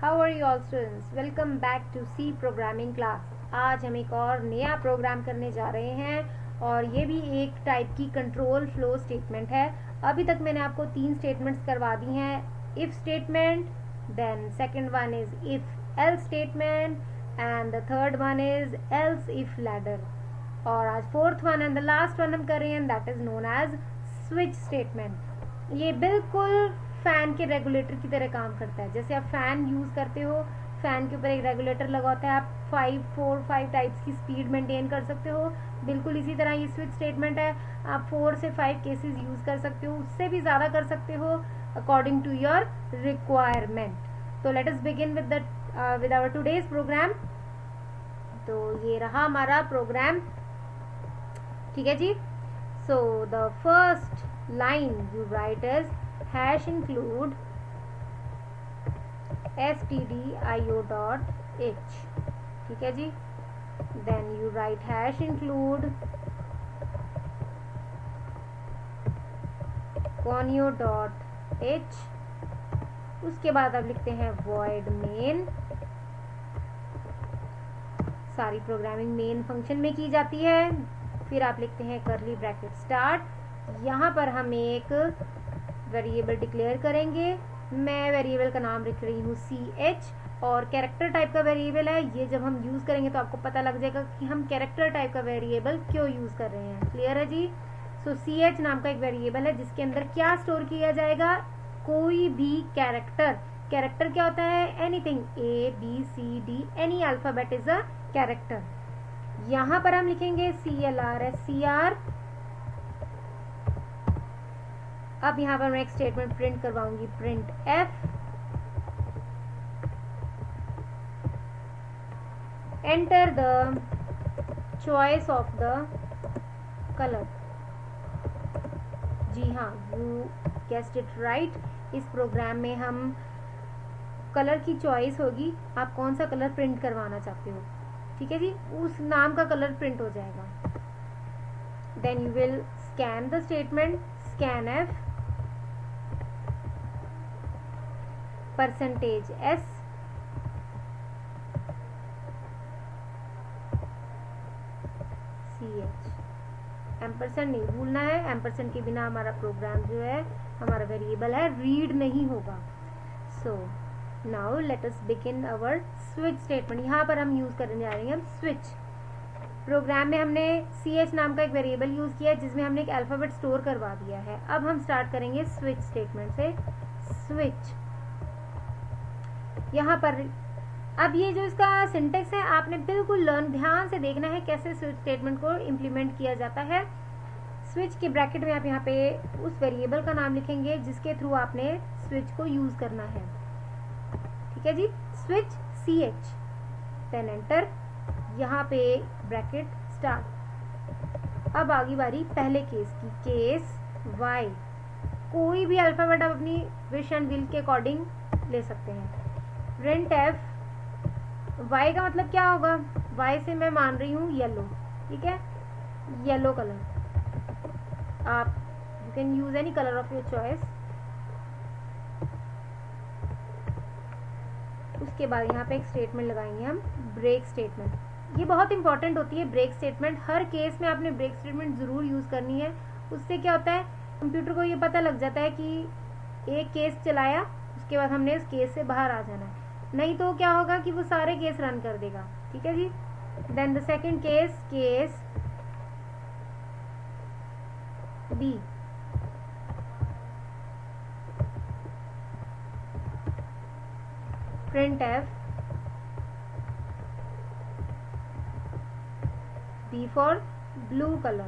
How are you all students, welcome back to C programming class. आज हम एक और नया प्रोग्राम करने जा रहे हैं और ये भी एक टाइप की कंट्रोल फ्लो स्टेटमेंट है। अभी तक मैंने आपको 3 स्टेटमेंट्स करवा दी हैं। If statement, then second one is if else statement and the third one is else if ladder. और आज fourth one and the last one हम कर रहे हैं, that is known as switch statement. ये बिल्कुल फैन के रेगुलेटर की तरह काम करता है। जैसे आप फैन यूज करते हो, फैन के ऊपर एक रेगुलेटर लगा होता है, आप 4-5 टाइप्स की स्पीड मेंटेन कर सकते हो। बिल्कुल इसी तरह ये स्विच स्टेटमेंट है। आप 4 से 5 केसेस यूज कर सकते हो, उससे भी ज्यादा कर सकते हो अकॉर्डिंग टू योर रिक्वायरमेंट। तो let us begin with our today's program. तो ये रहा हमारा प्रोग्राम, ठीक है जी। So the first line you write is hash include stdio dot h, ठीक है जी। then you write hash include conio dot h। उसके बाद आप लिखते हैं void main। सारी प्रोग्रामिंग मेन फंक्शन में की जाती है। फिर आप लिखते हैं कर्ली ब्रैकेट स्टार्ट। यहाँ पर हम एक वेरिएबल डिक्लेयर करेंगे। मैं वेरिएबल का नाम लिख रही हूँ ch और कैरेक्टर टाइप का वेरिएबल है। ये जब हम यूज करेंगे तो आपको पता लग जाएगा कि हम कैरेक्टर टाइप का वेरिएबल क्यों यूज कर रहे हैं। क्लियर है जी। सो ch नाम का एक वेरिएबल है जिसके अंदर क्या स्टोर किया जाएगा, कोई भी कैरेक्टर। कैरेक्टर क्या होता है, anything, A B C D, any alphabet is a character. यहाँ पर हम लिखेंगे CLR। अब यहाँ पर मैं एक स्टेटमेंट प्रिंट करवाऊंगी, print f enter the choice of the colour. जी हाँ, यू गेस्ड इट राइट। इस प्रोग्राम में हम कलर की चॉइस होगी, आप कौन सा कलर प्रिंट करवाना चाहते हो, ठीक है जी। उस नाम का कलर प्रिंट हो जाएगा। Then you will scan the statement, scan f %s ch। Ampersand नहीं भूलना है, एम्परसेंड के बिना हमारा प्रोग्राम जो है, हमारा वेरिएबल है, रीड नहीं होगा। So now let us begin अवर स्विच स्टेटमेंट। यहाँ पर हम यूज करने जा रहे हैं स्विच। प्रोग्राम में हमने ch नाम का एक वेरिएबल यूज किया है जिसमें हमने एक अल्फाबेट स्टोर करवा दिया है। अब हम स्टार्ट करेंगे स्विच स्टेटमेंट से। स्विच यहाँ पर अब ये जो इसका सिंटेक्स है आपने बिल्कुल ध्यान से देखना है कैसे स्विच स्टेटमेंट को इम्प्लीमेंट किया जाता है। स्विच के ब्रैकेट में आप यहाँ पे उस वेरिएबल का नाम लिखेंगे जिसके थ्रू आपने स्विच को यूज करना है, ठीक है जी। स्विच ch, देन एंटर, यहाँ पे ब्रैकेट स्टार्ट। अब आगे बारी पहले केस की, केस y। कोई भी अल्फाबेट आप अपनी विश एंड विल के अकॉर्डिंग ले सकते हैं। प्रिंट f, y का मतलब क्या होगा, y से मैं मान रही हूँ येलो, ठीक है, येलो कलर। आप you can use any colour of your choice. उसके बाद यहाँ पे एक स्टेटमेंट लगाएंगे हम, ब्रेक स्टेटमेंट। ये बहुत इंपॉर्टेंट होती है ब्रेक स्टेटमेंट। हर केस में आपने ब्रेक स्टेटमेंट जरूर यूज करनी है। उससे क्या होता है, कंप्यूटर को ये पता लग जाता है कि एक केस चलाया, उसके बाद हमने उस केस से बाहर आ जाना है, नहीं तो क्या होगा कि वो सारे केस रन कर देगा, ठीक है जी। Then the second case, case B. Print f, B for blue color।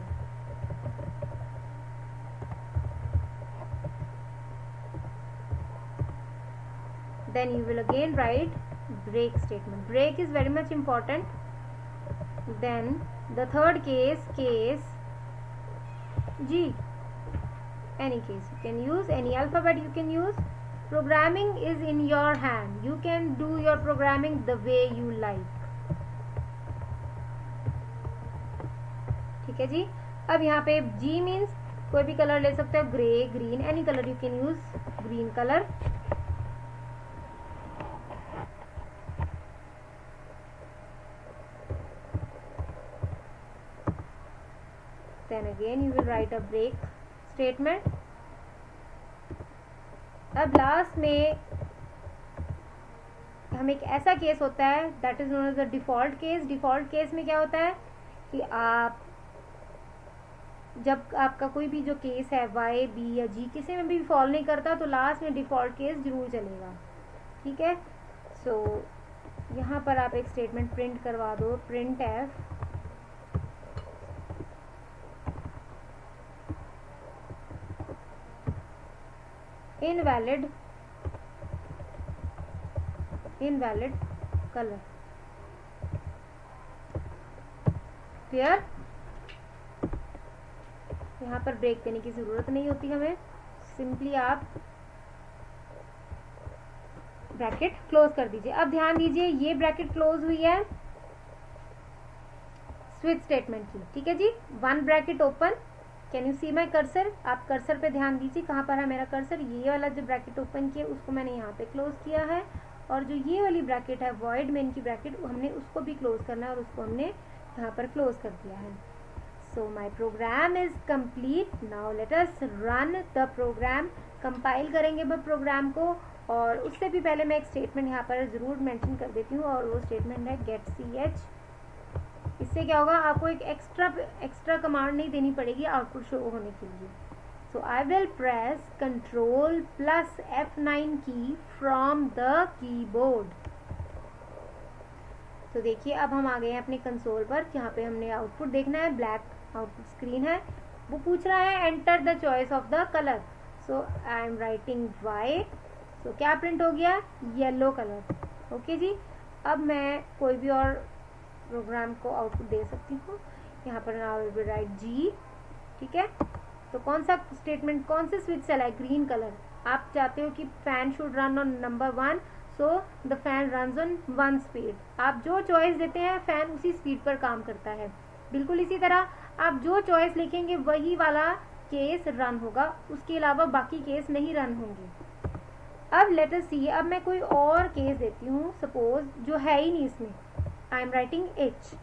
Then you will again write break statement. Break is very much important. Then the third case, case G. Any case you can use, any alphabet you can use. Programming is in your hand. You can do your programming the way you like. ठीक है जी। अब यहाँ पे G means कोई भी colour ले सकते हो, grey, green, any colour you can use, green colour. then again you will write a break statement. अब लास्ट में हम एक ऐसा केस होता है that is known as the default case. Default case में क्या होता है कि आप जब आपका कोई भी जो केस है y, b या g किसी में भी फॉल नहीं करता तो लास्ट में डिफॉल्ट केस जरूर चलेगा. ठीक है. सो यहाँ पर आप एक स्टेटमेंट प्रिंट करवा दो, print F invalid colour. Clear. यहाँ पर ब्रेक देने की जरूरत नहीं होती हमें, सिंपली आप ब्रैकेट क्लोज कर दीजिए. अब ध्यान दीजिए ये ब्रैकेट क्लोज हुई है स्विच स्टेटमेंट की. ठीक है जी. One bracket open. Can you see my cursor. आप कर्सर पे ध्यान दीजिए. कहाँ पर है मेरा कर्सर. ये वाला जो ब्रैकेट ओपन किया उसको मैंने यहाँ पे क्लोज किया है, और जो ये वाली ब्रैकेट है वॉइड मेन की ब्रैकेट हमने उसको भी क्लोज करना है और उसको हमने यहाँ पर क्लोज कर दिया है. So my program is complete. Now let us run the program. Compile करेंगे अब प्रोग्राम को, और उससे भी पहले मैं एक स्टेटमेंट यहाँ पर जरूर मेंशन कर देती हूँ, और वो स्टेटमेंट है गेट ch. इससे क्या होगा, आपको एक एक्स्ट्रा कमांड नहीं देनी पड़ेगी आउटपुट शो होने के लिए. So I will press control plus F9 key from the keyboard. तो देखिए अब हम आ गए हैं अपने कंसोल पर, यहाँ पे हमने आउटपुट देखना है. ब्लैक आउटपुट स्क्रीन है. वो पूछ रहा है enter the choice of the colour. So I am writing white. So क्या प्रिंट हो गया, येलो कलर. ओके जी. अब मैं कोई भी और प्रोग्राम को आउटपुट दे सकती हूँ. यहाँ पर नाउ विल बी राइट जी. ठीक है. तो कौन सा स्टेटमेंट, कौन से स्विच चला है, ग्रीन कलर. आप चाहते हो कि fan should run on number 1, so the fan runs on 1 speed. आप जो चॉइस देते हैं फैन उसी स्पीड पर काम करता है. बिल्कुल इसी तरह आप जो चॉइस लिखेंगे वही वाला केस रन होगा, उसके अलावा बाकी केस नहीं रन होंगे. अब लेट अस सी. अब मैं कोई और केस देती हूँ, सपोज जो है ही नहीं इसमें. आई एम राइटिंग H.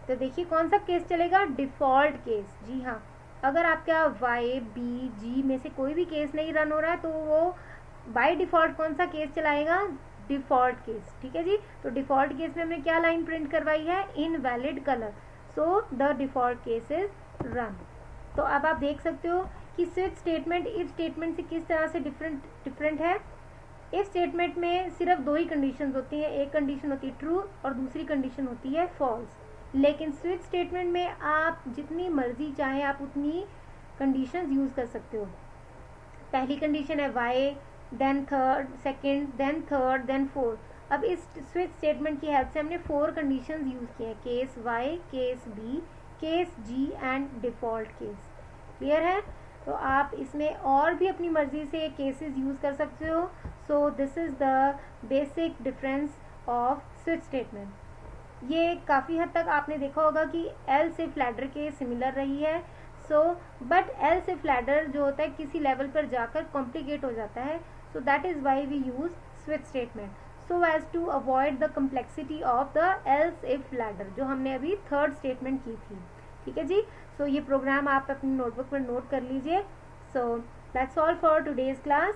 तो देखिए कौन सा केस चलेगा, डिफॉल्ट केस. जी हाँ. अगर आपका y, b, g में से कोई भी केस नहीं रन हो रहा है तो वो बाय डिफॉल्ट कौन सा केस चलाएगा, डिफॉल्ट केस. ठीक है जी. तो डिफॉल्ट केस में हमने क्या लाइन प्रिंट करवाई है, invalid colour. So the default case is run. तो अब आप देख सकते हो कि स्विच स्टेटमेंट इफ स्टेटमेंट से किस तरह से डिफरेंट है. इफ स्टेटमेंट में सिर्फ दो ही कंडीशंस होती हैं. एक कंडीशन होती है ट्रू और दूसरी कंडीशन होती है फॉल्स. लेकिन स्विच स्टेटमेंट में आप जितनी मर्जी चाहे आप उतनी कंडीशंस यूज कर सकते हो. पहली कंडीशन है y, then third, second, then third, then fourth. अब इस स्विच स्टेटमेंट की हेल्प से हमने 4 कंडीशंस यूज किए हैं, case y, case b, case g and default case. Clear है. तो आप इसमें और भी अपनी मर्जी से केसेस यूज कर सकते हो. So this is the basic difference off switch statement. ये काफ़ी हद तक आपने देखा होगा कि एल्स इफ लैडर के सिमिलर रही है. So but else if ladder जो होता है किसी लेवल पर जाकर कॉम्प्लिकेट हो जाता है. So that is why we use switch statement, so as to avoid the complexity of the else if ladder जो हमने अभी थर्ड स्टेटमेंट की थी. ठीक है जी. सो ये प्रोग्राम आप अपनी नोटबुक पर नोट कर लीजिए. So that's all for today's class.